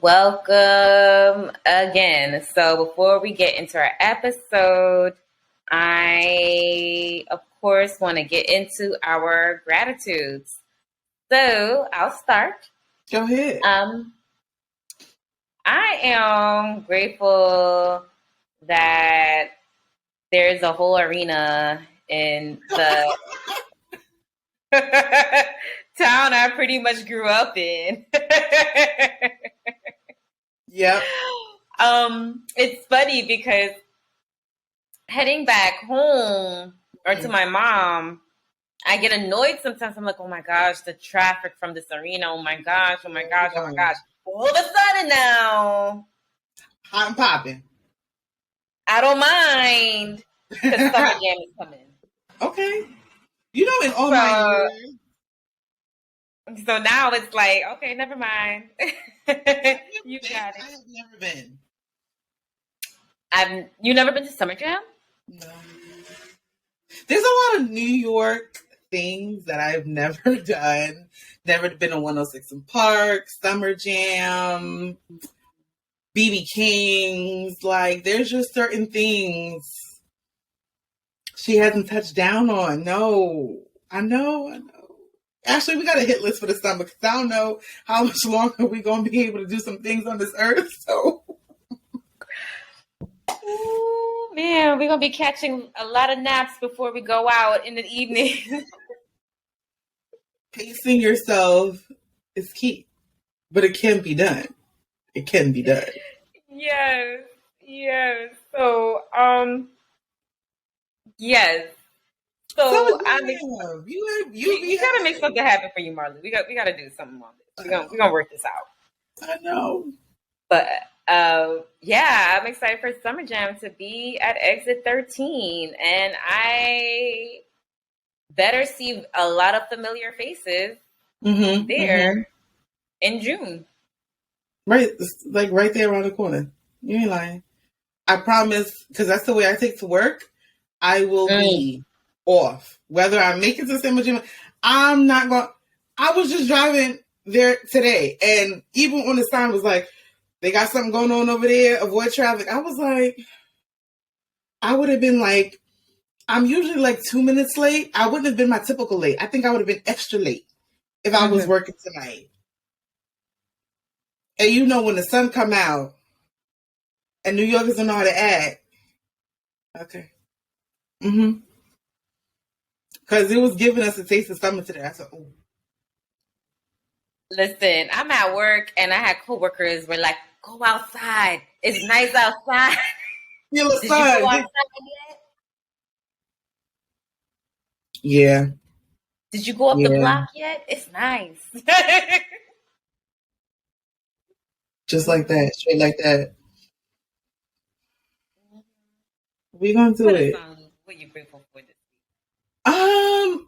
Welcome again. So, before we get into our episode, I, of course, want to get into our gratitudes. So, I'll start. Go ahead. I am grateful that there's a whole arena in the town I pretty much grew up in. Yep. It's funny because heading back home or to my mom, I get annoyed sometimes. I'm like, oh my gosh, the traffic from this arena. Oh my gosh, oh my gosh, oh my gosh. All of a sudden now, hot and popping. I don't mind because Summer Jam is coming. Okay. You know, in all my years. So now it's like, okay, never mind. You got it. I have never been. You never been to Summer Jam? No. There's a lot of New York things that I've never done. Never been to 106 in Park, Summer Jam, BB King's. Like, there's just certain things she hasn't touched down on. No. I know. Actually, we got a hit list for the summer because I don't know how much longer we're going to be able to do some things on this earth. So, ooh, man, we're going to be catching a lot of naps before we go out in the evening. Pacing yourself is key, but it can be done. It can be done. Yes. So, yes. So you gotta make something happen for you, Marley. We gotta do something on this. We're gonna work this out. I know. But yeah, I'm excited for Summer Jam to be at Exit 13, and I better see a lot of familiar faces there in June. Right, like right there around the corner. You ain't lying. I promise, because that's the way I take to work. I will be off. Whether I make it to Summer Jam, I'm not going. I was just driving there today, and even on the sign was like, they got something going on over there, avoid traffic. I was like, I would have been like, I'm usually like 2 minutes late. I wouldn't have been my typical late. I think I would have been extra late if I was working tonight. And you know, when the sun come out and New Yorkers don't know how to act. Okay. Because it was giving us a taste of summer today. I said, oh. Listen, I'm at work and I had coworkers were like, go outside. It's nice outside. Feel the Did sun. you go outside yet? Yeah. Did you go up the block yet? It's nice. Just like that. Straight like that. We're going to do it. What are you grateful for this week?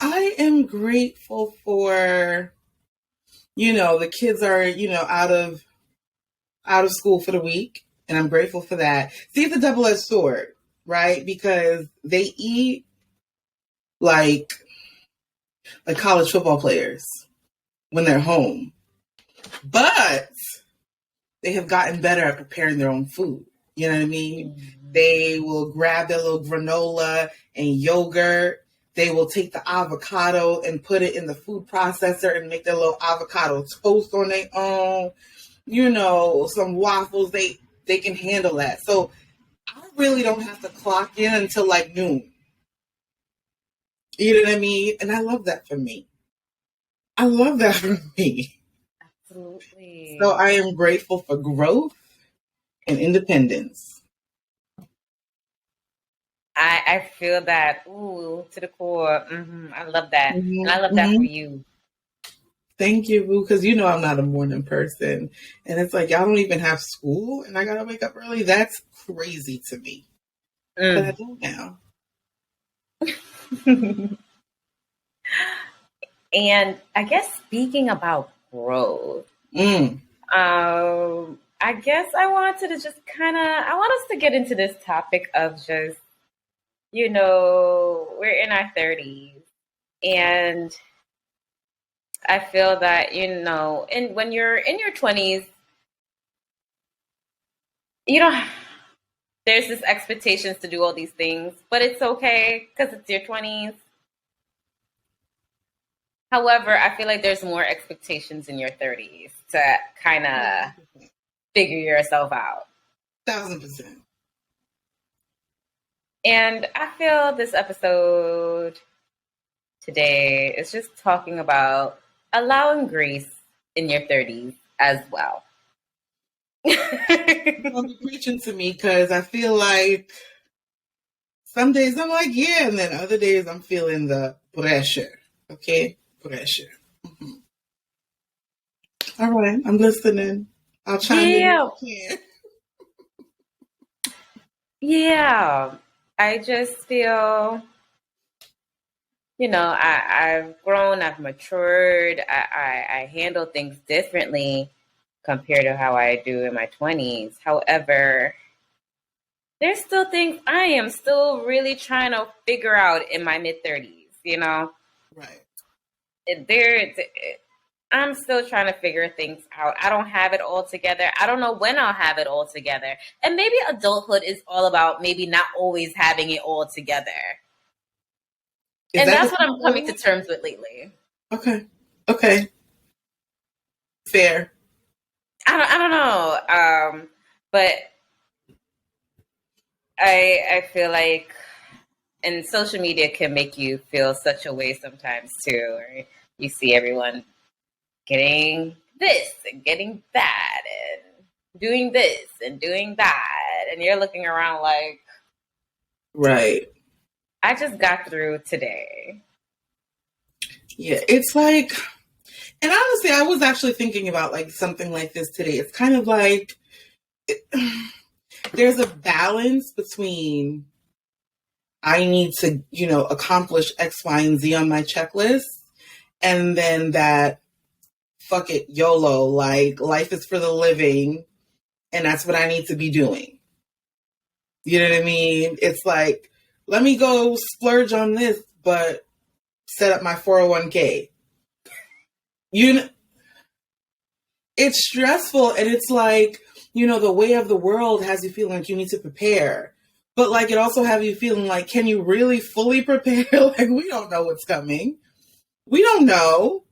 I am grateful for, the kids are, out of school for the week. And I'm grateful for that. See, it's a double-edged sword, right? Because they eat like college football players when they're home. But they have gotten better at preparing their own food. You know what I mean? Mm-hmm. They will grab their little granola and yogurt. They will take the avocado and put it in the food processor and make their little avocado toast on their own. Some waffles. They can handle that. So I really don't have to clock in until like noon. You know what I mean? And I love that for me. Absolutely. So I am grateful for growth and independence. I feel that, to the core. I love that. And I love that for you. Thank you, Boo, because I'm not a morning person. And it's like, y'all don't even have school and I got to wake up early. That's crazy to me. But I do now. And I guess speaking about growth, I guess I wanted to just I want us to get into this topic of just, we're in our 30s and I feel that, and when you're in your 20s, you know, there's this expectations to do all these things, but it's okay because it's your 20s. However, I feel like there's more expectations in your 30s to kind of figure yourself out. 1,000%. And I feel this episode today is just talking about allowing grace in your 30s as well. You'll be preaching to me because I feel like some days I'm like, yeah, and then other days I'm feeling the pressure. Okay? Pressure. Mm-hmm. All right, I'm listening. I'll chime in if I can. Yeah. I just feel, I've grown, I've matured, I handle things differently compared to how I do in my 20s. However, there's still things I am still really trying to figure out in my mid 30s, Right. I'm still trying to figure things out. I don't have it all together. I don't know when I'll have it all together. And maybe adulthood is all about maybe not always having it all together. And that's what I'm coming to terms with lately. Okay. Fair. I don't know. But I feel like, and social media can make you feel such a way sometimes too. Or you see everyone getting this and getting that and doing this and doing that. And you're looking around like, right. I just got through today. Yeah, it's like, and honestly, I was actually thinking about like something like this today. It's kind of like there's a balance between I need to, accomplish X, Y, and Z on my checklist. And then that fuck it, YOLO, like life is for the living. And that's what I need to be doing. You know what I mean? It's like, let me go splurge on this, but set up my 401k. It's stressful, and it's like, the way of the world has you feeling like you need to prepare. But like it also have you feeling like, can you really fully prepare? Like we don't know what's coming. We don't know.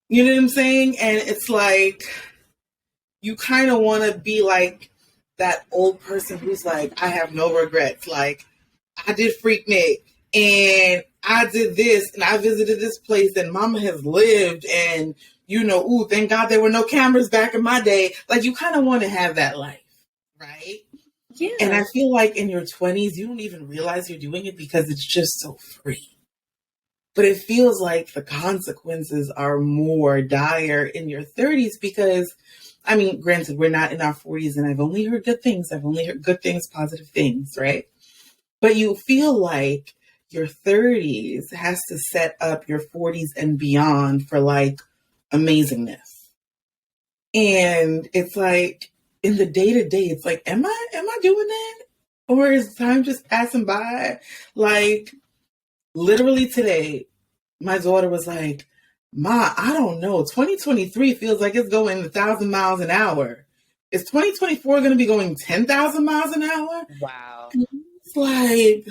You know what I'm saying? And it's like you kind of want to be like that old person who's like, I have no regrets. Like I did Freaknik and I did this and I visited this place and mama has lived and ooh, thank God there were no cameras back in my day. Like you kind of want to have that life, right? Yeah. And I feel like in your 20s, you don't even realize you're doing it because it's just so free. But it feels like the consequences are more dire in your 30s because, I mean, granted, we're not in our 40s and I've only heard good things. I've only heard good things, positive things, right? But you feel like your 30s has to set up your 40s and beyond for like amazingness. And it's like in the day to day, it's like, am I doing that? Or is time just passing by? Like literally today, my daughter was like, Ma, I don't know. 2023 feels like it's going 1,000 miles an hour. Is 2024 going to be going 10,000 miles an hour? Wow. It's like,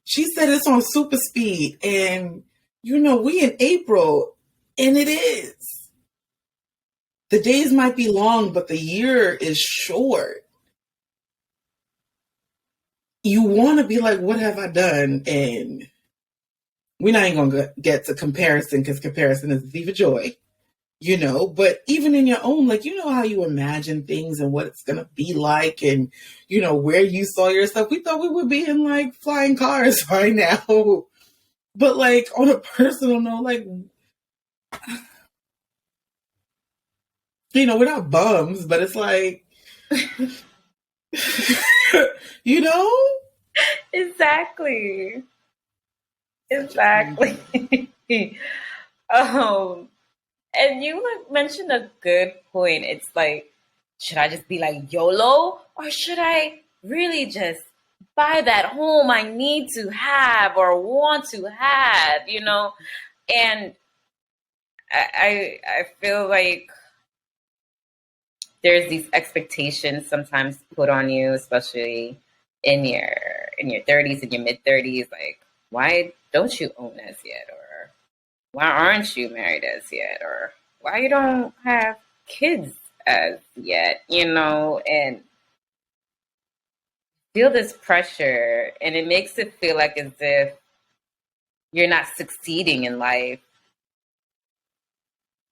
she said it's on super speed. And, we in April, and it is. The days might be long, but the year is short. You want to be like, what have I done? And we're not even going to get to comparison because comparison is a thief of joy, but even in your own, like, how you imagine things and what it's going to be like and, where you saw yourself. We thought we would be in like flying cars right now. But like on a personal note, like, we're not bums, but it's like, Exactly. And you mentioned a good point. It's like, should I just be like YOLO or should I really just buy that home I need to have or want to have, And I feel like there's these expectations sometimes put on you, especially in your 30s, in your mid 30s, like, why don't you own as yet, or why aren't you married as yet, or why you don't have kids as yet, and feel this pressure, and it makes it feel like as if you're not succeeding in life,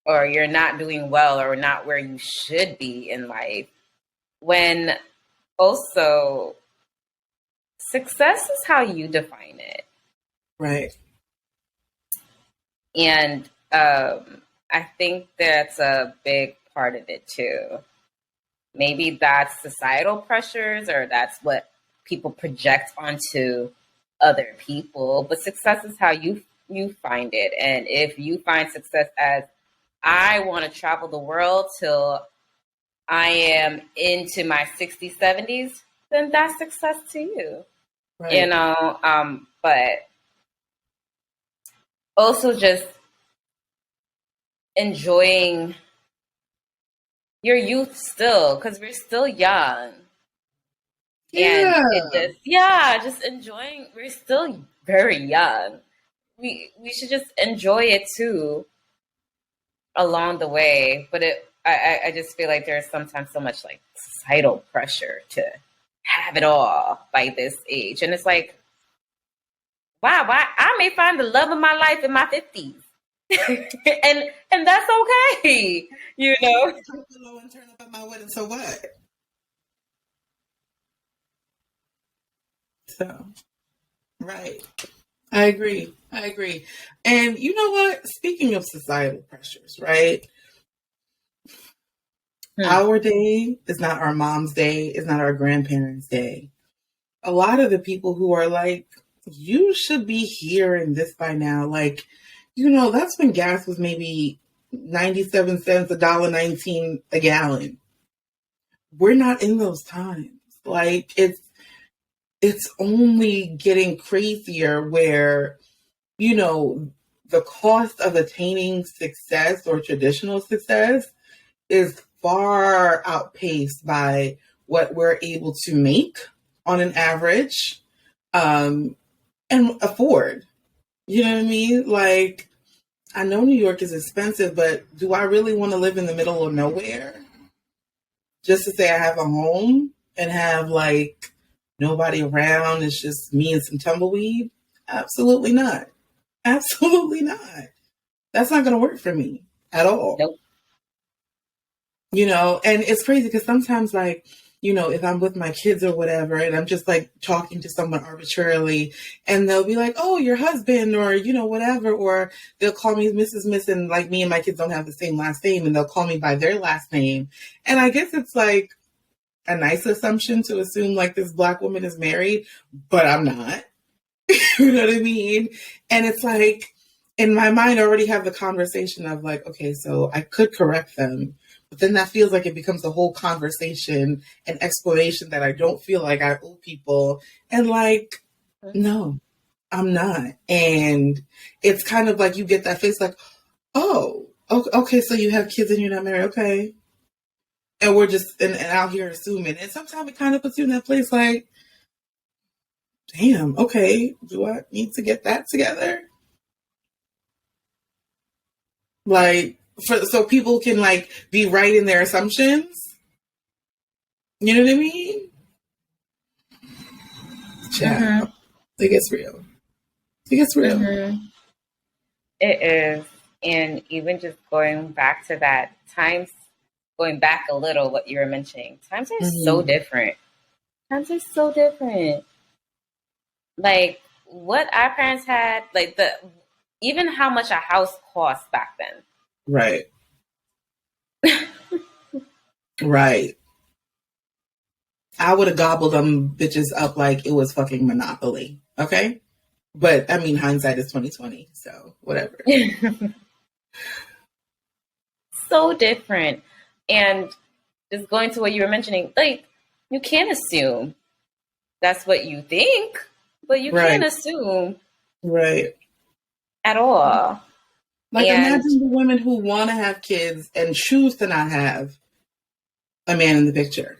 or you're not doing well, or not where you should be in life, when also success is how you define it. Right. And I think that's a big part of it too. Maybe that's societal pressures, or that's what people project onto other people. But success is how you find it. And if you find success as, I want to travel the world till I am into my 60s, 70s, then that's success to you. Right. But also just enjoying your youth still, because we're still young. Yeah. And just enjoying, we're still very young. We should just enjoy it too along the way. But I just feel like there's sometimes so much like societal pressure to have it all by this age. And it's like, wow, I may find the love of my life in my 50s. and that's okay, And turn up at my wedding, so what? So, right. I agree. And you know what? Speaking of societal pressures, right? Our day is not our mom's day, is not our grandparents' day. A lot of the people who are like, you should be hearing this by now. Like, that's when gas was maybe 97 cents, $1.19 a gallon. We're not in those times. Like, it's only getting crazier where, the cost of attaining success or traditional success is far outpaced by what we're able to make on an average, and afford. You know what I mean? Like, I know New York is expensive, but do I really want to live in the middle of nowhere just to say I have a home and have like nobody around? It's just me and some tumbleweed? Absolutely not. Absolutely not. That's not going to work for me at all. Nope. And it's crazy because sometimes, like, if I'm with my kids or whatever, and I'm just like talking to someone arbitrarily, and they'll be like, oh, your husband, or, whatever, or they'll call me Mrs. Miss, and like me and my kids don't have the same last name, and they'll call me by their last name. And I guess it's like a nice assumption to assume like this Black woman is married, but I'm not. You know what I mean? And it's like, in my mind, I already have the conversation of like, okay, so I could correct them, but then that feels like it becomes a whole conversation and explanation that I don't feel like I owe people. And like, no, I'm not. And it's kind of like you get that face like, oh, okay, so you have kids and you're not married. Okay. And we're just and out here assuming. And sometimes it kind of puts you in that place like, damn, okay, do I need to get that together? Like, so people can like be right in their assumptions. You know what I mean? Child, it gets real. It gets real. Mm-hmm. It is. And even just going back to that, going back a little, what you were mentioning, times are so different. Times are so different. Like what our parents had, like even how much a house cost back then. Right. Right. I would have gobbled them bitches up like it was fucking Monopoly. Okay? But I mean, hindsight is 2020, so whatever. So different. And just going to what you were mentioning, like you can't assume that's what you think, but you can't assume at all. Like, imagine the women who want to have kids and choose to not have. a man in the picture.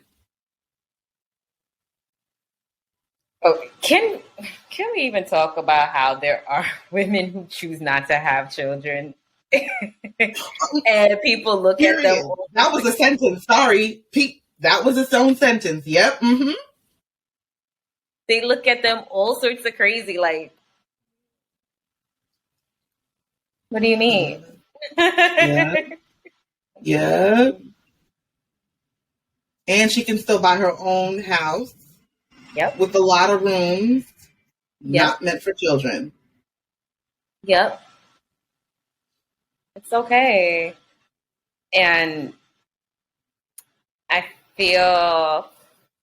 Oh, can we even talk about how there are women who choose not to have children? And people look at them Period. That was a sentence. Sorry, Pete. That was its own sentence. Yep. Mm-hmm. they look at them all sorts of crazy, like, what do you mean? Yeah. Yeah. And she can still buy her own house. Yep. With a lot of rooms, Yep. not meant for children. Yep. It's okay. And I feel,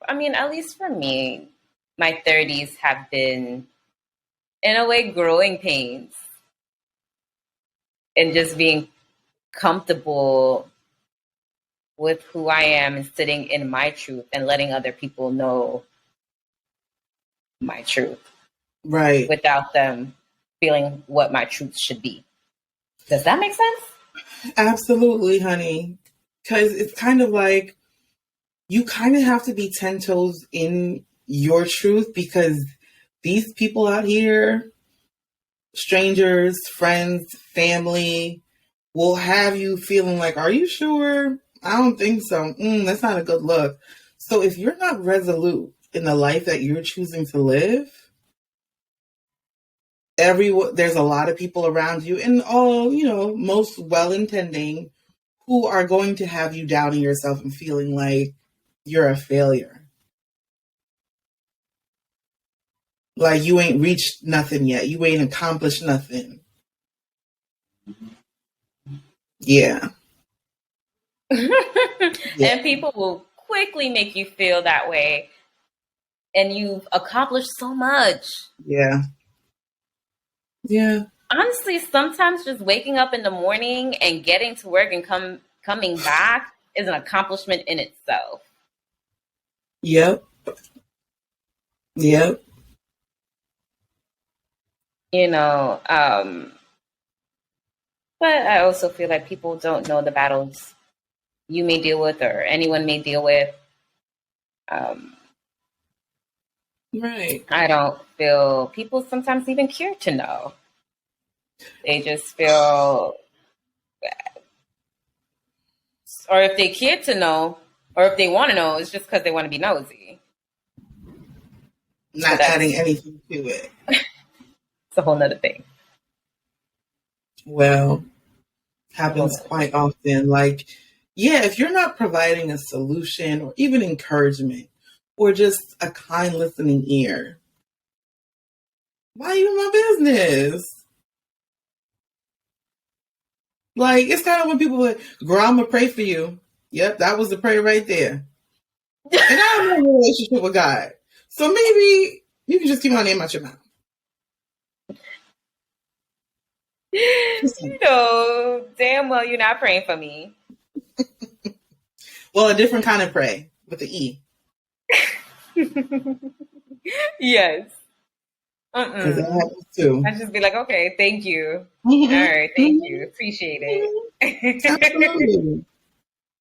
I mean, at least for me, my 30s have been, in a way, growing pains and just being comfortable with who I am and sitting in my truth and letting other people know my truth. Right. Without them feeling what my truth should be. Does that make sense? Absolutely, honey. Because it's kind of like you kind of have to be 10 toes in your truth because these people out here, strangers, friends, family, will have you feeling like, are you sure? I don't think so. That's not a good look. So if you're not resolute in the life that you're choosing to live, there's a lot of people around you and all, most well-intending who are going to have you doubting yourself and feeling like you're a failure. Like you ain't reached nothing yet. You ain't accomplished nothing. Yeah. And people will quickly make you feel that way. And you've accomplished so much. Yeah. Yeah. Honestly, sometimes just waking up in the morning and getting to work and coming back is an accomplishment in itself. Yep. Yep. But I also feel like people don't know the battles you may deal with or anyone may deal with. Right. I don't feel people sometimes even care to know. They just feel, or if they care to know, or if they want to know, it's just because they want to be nosy. Not adding anything to it. It's a whole nother thing. Well, happens quite often. Like, yeah, if you're not providing a solution or even encouragement or just a kind listening ear, why are you in my business? Like, it's kind of when people are like, girl, I'm going to pray for you. Yep, that was the prayer right there. And I don't have a relationship with God. So maybe you can just keep my name out your mouth. Damn well you're not praying for me. Well, a different kind of pray with the E. Yes. Because that happens too. I'd just be like, okay, thank you. Mm-hmm. All right, thank you. Appreciate it. Absolutely.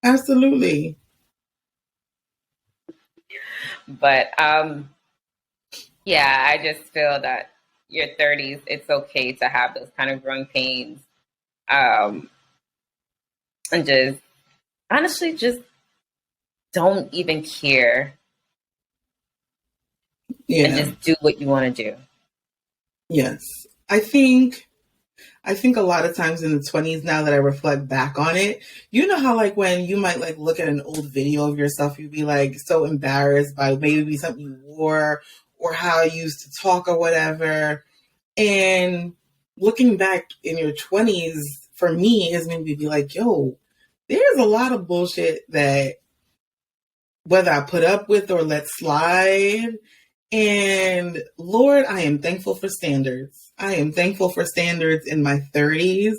Absolutely. But yeah, I just feel that your 30s, it's okay to have those kind of growing pains. And just honestly just don't even care. Yeah. And just do what you want to do. Yes. I think a lot of times in the 20s, now that I reflect back on it, you know how like when you might like look at an old video of yourself, you'd be like so embarrassed by maybe something you wore or how you used to talk or whatever. And looking back in your 20s, for me, is made me be like, yo, there's a lot of bullshit that whether I put up with or let slide. And Lord, I am thankful for standards. I am thankful for standards in my 30s.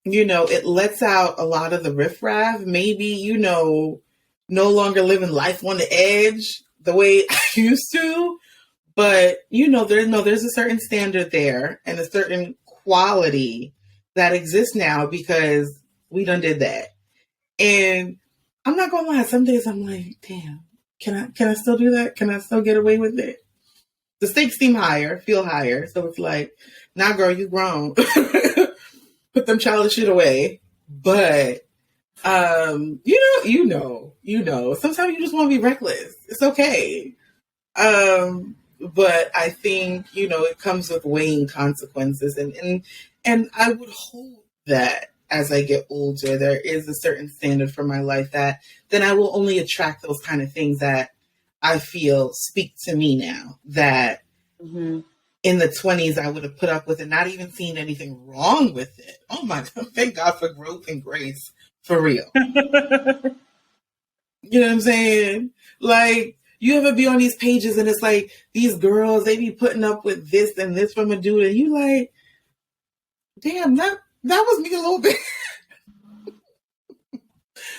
It lets out a lot of the riffraff. Maybe, no longer living life on the edge the way I used to. But, there's a certain standard there and a certain quality that exists now because we done did that. And I'm not gonna lie, some days I'm like, damn, can I still do that? Can I still get away with it? The stakes seem higher, feel higher. So it's like, nah, girl, you grown. Put them childish shit away. But you know. Sometimes you just want to be reckless. It's okay. But I think, it comes with weighing consequences, and I would hope that as I get older, there is a certain standard for my life that then I will only attract those kind of things that I feel speak to me now, that in the 20s I would have put up with it, not even seeing anything wrong with it. Oh my God, thank God for growth and grace, for real. You know what I'm saying? Like, you ever be on these pages and it's like these girls, they be putting up with this and this from a dude, and you like, damn, that was me a little bit.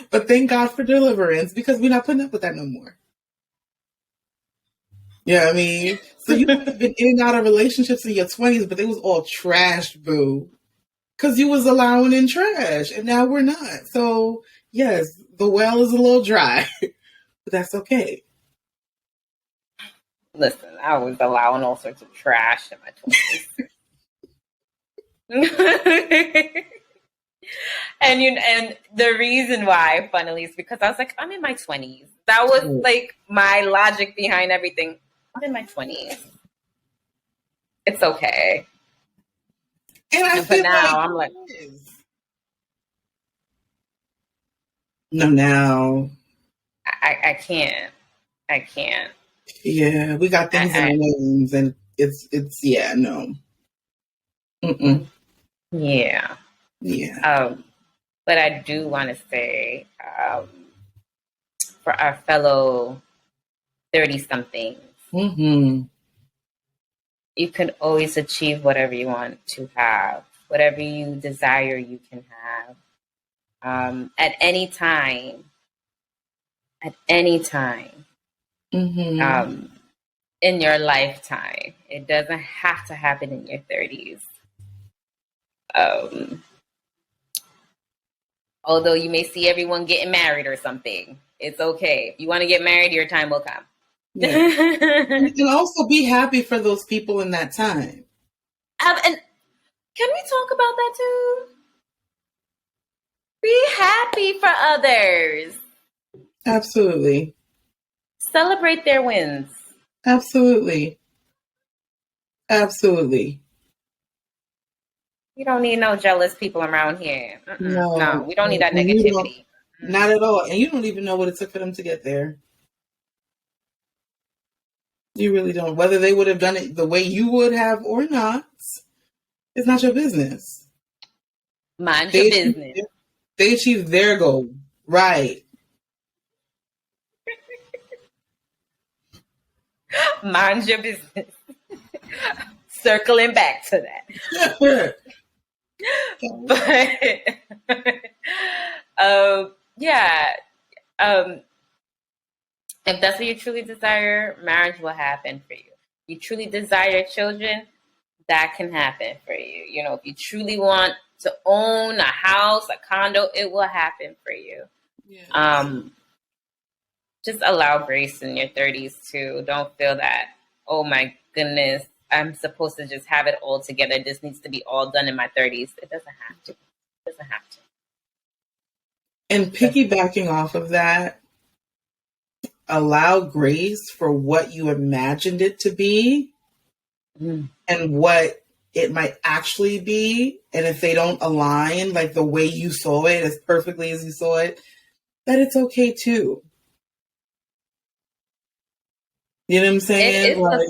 But thank God for deliverance, because we're not putting up with that no more. Yeah, I mean, so you might have been in and out of relationships in your 20s, but they was all trash, boo. Because you was allowing in trash, and now we're not. So, yes, the well is a little dry, but that's okay. Listen, I was allowing all sorts of trash in my 20s. And the reason why, funnily, is because I was like, I'm in my 20s. That was like my logic behind everything. I'm in my 20s. It's okay. And now I'm like, no, now I can't. I can't. Yeah, we got things in our names, and it's yeah, no. Mm-mm. Yeah. Yeah. But I do want to say, for our fellow 30-somethings, you can always achieve whatever you want to have. Whatever you desire, you can have. At any time. At any time. In your lifetime. It doesn't have to happen in your 30s. Although you may see everyone getting married or something, it's okay. If you want to get married, your time will come. Yeah. You can also be happy for those people in that time. And can we talk about that too? Be happy for others. Absolutely. Celebrate their wins. Absolutely. Absolutely. You don't need no jealous people around here. No, we don't need that negativity. Not at all. And you don't even know what it took for them to get there. You really don't. Whether they would have done it the way you would have or not, it's not your business. Mind your business. They achieved their goal. Right. Mind your business. Circling back to that. But if that's what you truly desire, marriage will happen for you. You truly desire children, that can happen for you. You know, if you truly want to own a house, a condo, it will happen for you. Yeah. Just allow grace in your 30s too. Don't feel that, oh my goodness, I'm supposed to just have it all together. This needs to be all done in my 30s. It doesn't have to. It doesn't have to. And piggybacking off of that, allow grace for what you imagined it to be and what it might actually be. And if they don't align like the way you saw it, as perfectly as you saw it, that it's okay too. You know what I'm saying? Like,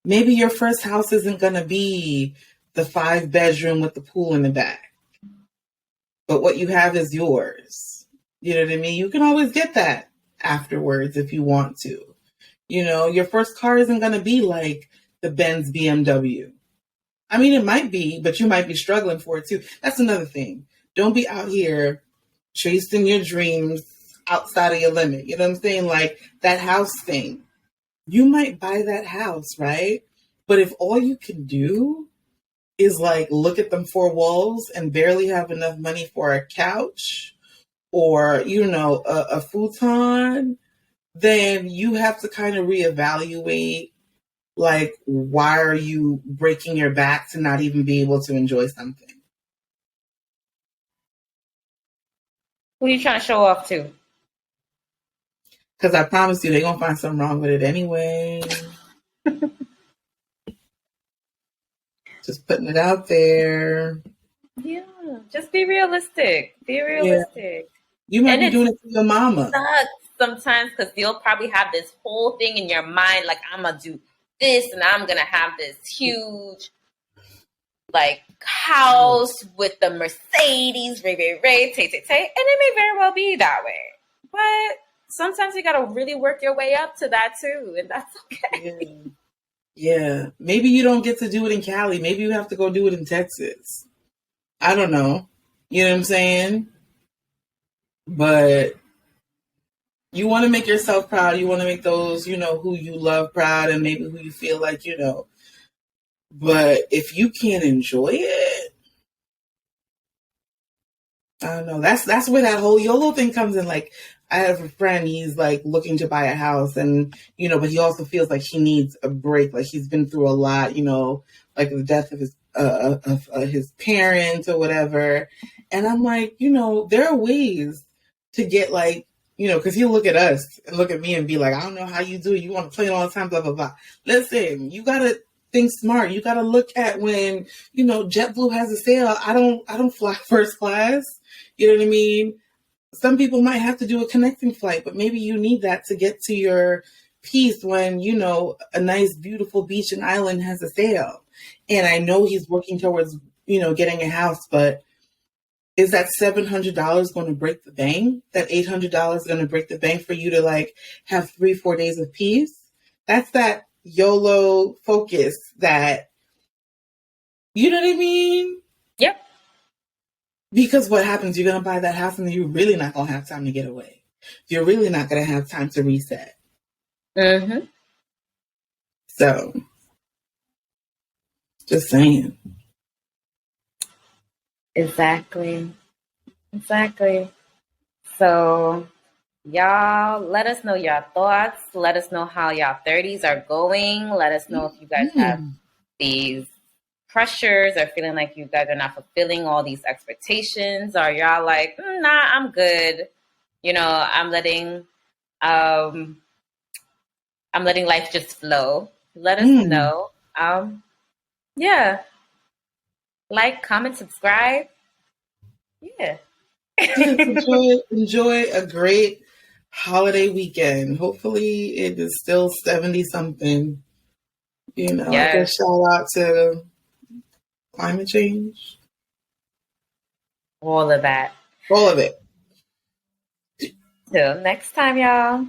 maybe your first house isn't going to be the 5-bedroom with the pool in the back, but what you have is yours. You know what I mean? You can always get that afterwards if you want to. You know, your first car isn't going to be like the Benz BMW. I mean, it might be, but you might be struggling for it too. That's another thing. Don't be out here chasing your dreams outside of your limit. You know what I'm saying? Like that house thing. You might buy that house, right? But if all you can do is like look at them four walls and barely have enough money for a couch or, a futon, then you have to kind of reevaluate, like, why are you breaking your back to not even be able to enjoy something? Who are you trying to show off to? Because I promise you, they're going to find something wrong with it anyway. Just putting it out there. Yeah, just be realistic. Be realistic. You might And be it doing it to your mama. sucks sometimes because you'll probably have this whole thing in your mind, like, I'm going to do this and I'm going to have this huge, like, house with the Mercedes, ray, tay. And it may very well be that way. But sometimes you got to really work your way up to that too. And that's okay. Yeah. Maybe you don't get to do it in Cali. Maybe you have to go do it in Texas. I don't know. You know what I'm saying? But you want to make yourself proud. You want to make those, who you love proud and maybe who you feel like, But if you can't enjoy it, I don't know. That's where that whole YOLO thing comes in. Like, I have a friend, he's like looking to buy a house and, but he also feels like he needs a break. Like he's been through a lot, like the death of his parents or whatever. And I'm like, there are ways to get like, because he'll look at us and look at me and be like, I don't know how you do it. You want to play it all the time, blah, blah, blah. Listen, you got to think smart. You got to look at when, JetBlue has a sale. I don't fly first class. You know what I mean? Some people might have to do a connecting flight, but maybe you need that to get to your piece when, a nice, beautiful beach and island has a sale. And I know he's working towards, getting a house, but is that $700 going to break the bank? That $800 going to break the bank for you to like have 3-4 days of peace? That's that YOLO focus that, you know what I mean? Yep. Because what happens, you're going to buy that house and you're really not going to have time to get away. You're really not going to have time to reset. Mm-hmm. So, just saying. Exactly. So, y'all, let us know your thoughts. Let us know how y'all 30s are going. Let us know if you guys have these pressures or feeling like you guys are not fulfilling all these expectations, or y'all like, nah, I'm good. I'm letting life just flow. Let us know. Yeah. Like, comment, subscribe. Yeah. Enjoy a great holiday weekend. Hopefully it is still 70 something. Yes. I guess shout out to climate change. All of that. All of it. Till next time, y'all.